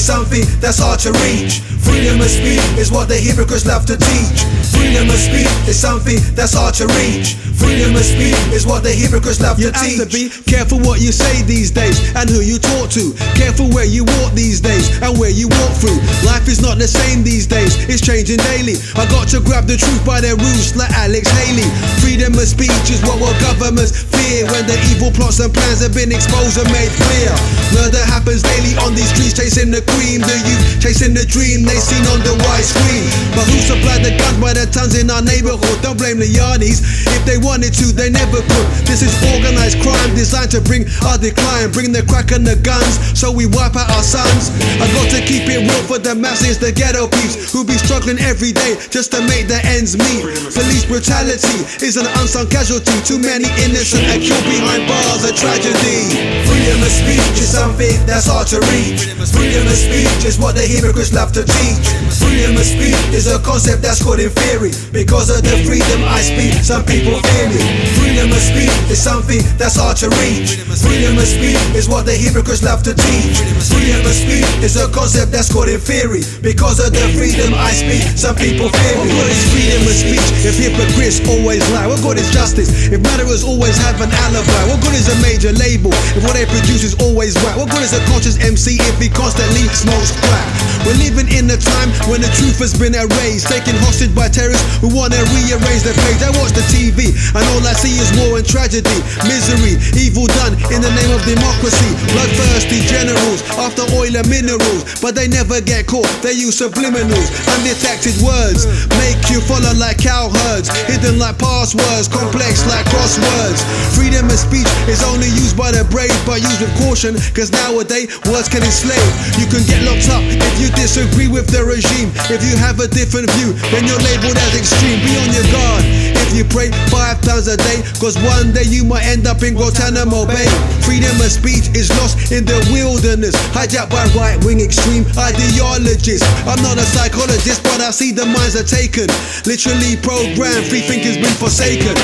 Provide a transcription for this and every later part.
something that's hard to reach. Freedom of speech is what the hypocrites love to teach. Freedom of speech is something that's hard to reach. Freedom of speech is what the hypocrites love to teach. You have to be careful what you say these days and who you talk to. Careful where you walk these days and where you walk through. Life is not the same these days, it's changing daily. I got to grab the truth by their roots like Alex Haley. Freedom of speech is what governments fear when the evil plots and plans have been exposed and made clear. Murder happens daily on these streets, chasing the cream. The youth chasing the dream they seen on the white screen. But who supplied the guns by the tons in our neighborhood? Don't blame the yardies. If they wanted to, they never could. This is organized crime designed to bring our decline. Bring the crack and the guns, so we wipe out our sons. I got to keep it real for the masses, the ghetto peeps, who be struggling every day just to make their ends meet. Police brutality is an unsung casualty. Too many innocent are killed behind bars, a tragedy. Freedom of speech is something that's hard to reach. Freedom of speech is what the hypocrites love to teach. Freedom of speech is a concept that's called in theory. Because of the freedom I speak, some people fear me. Freedom of speech is something that's hard to reach. Freedom of speech is what the hypocrites love to teach. Freedom of speech is a concept that's called in theory. Because of the freedom I speak, some people fear me. What good is freedom of speech if hypocrites always lie? What good is justice if murderers always have an alibi? What good is a major label if what they produce is always right? What good is a conscious MC if he constantly smokes crack? We're living in a time when the truth has been erased, taken hostage by terrorists who want to rearrange the page. I watch the TV and all I see is war and tragedy, misery, evil done in the name of democracy. Bloodthirsty generals after oil and minerals, but they never get caught. They use subliminals, undetected words, make you follow like cow herds, hidden like passwords, complex like crosswords. Freedom of speech is only used by the brave, but used with caution, cause nowadays words can enslave. You can get locked up if you disagree with the regime. If you have a different view, then you're labeled as extreme. Be on your guard if you pray 5 times a day, cause one day you might end up in Guantanamo Bay. Freedom of speech is lost in the wilderness, hijacked by right-wing extreme ideologies. I'm not a psychologist, but I see the minds are taken, literally programmed, free thinking's been forsaken.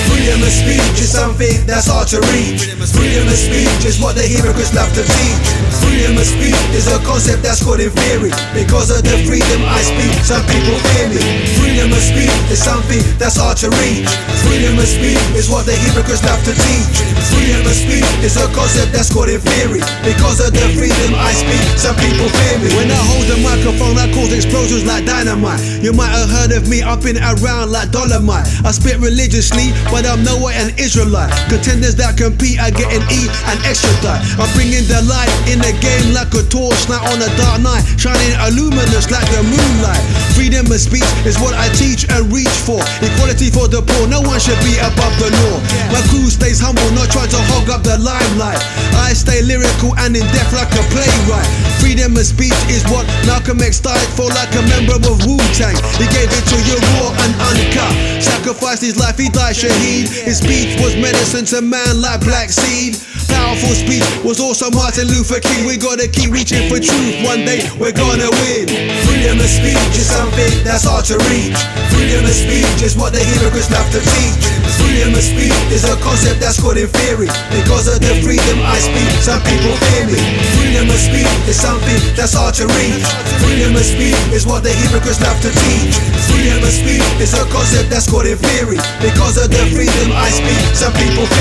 Freedom of speech is something that's hard to reach. Freedom of speech is what the hypocrites love to teach. Freedom of speech is a concept that's called in theory. Because of the freedom I speak, some people fear me. Freedom of speech is something that's hard to reach. Freedom of speech is what the hypocrites love to teach. Freedom of speech is a concept that's called in theory. Because of the freedom I speak, some people fear me. When I hold the microphone, I cause explosions like dynamite. You might have heard of me, I've been around like Dolomite. I spit religiously, but I'm nowhere an Israelite. Contenders that compete are getting E and extra die. I'm bringing the light in the game like a torchlight on a dark night, shining luminous like the moonlight. Freedom of speech is what I teach and reach for. Equality for the poor, no one should be above the law. My crew stays humble, not trying to hog up the limelight. I stay lyrical and in depth like a playwright. Freedom of speech is what Malcolm X died for, like a member of Wu-Tang. He gave it to you raw and uncut, sacrificed his life, he died shaheed. His speech was medicine to man like black seed. Powerful speech was also Martin Luther King. We gotta keep reaching for truth, one day we're gonna win. Freedom of speech is something that's hard to reach. Freedom of speech is what the hypocrites love to teach. Freedom of speech is a concept that's called in theory. Because of the freedom I speak, some people fear me. Freedom of speech is something that's hard to reach. Freedom of speech is what the hypocrites love to teach. Freedom of speech is a concept that's called in theory. Because of the freedom I speak, some people fear me.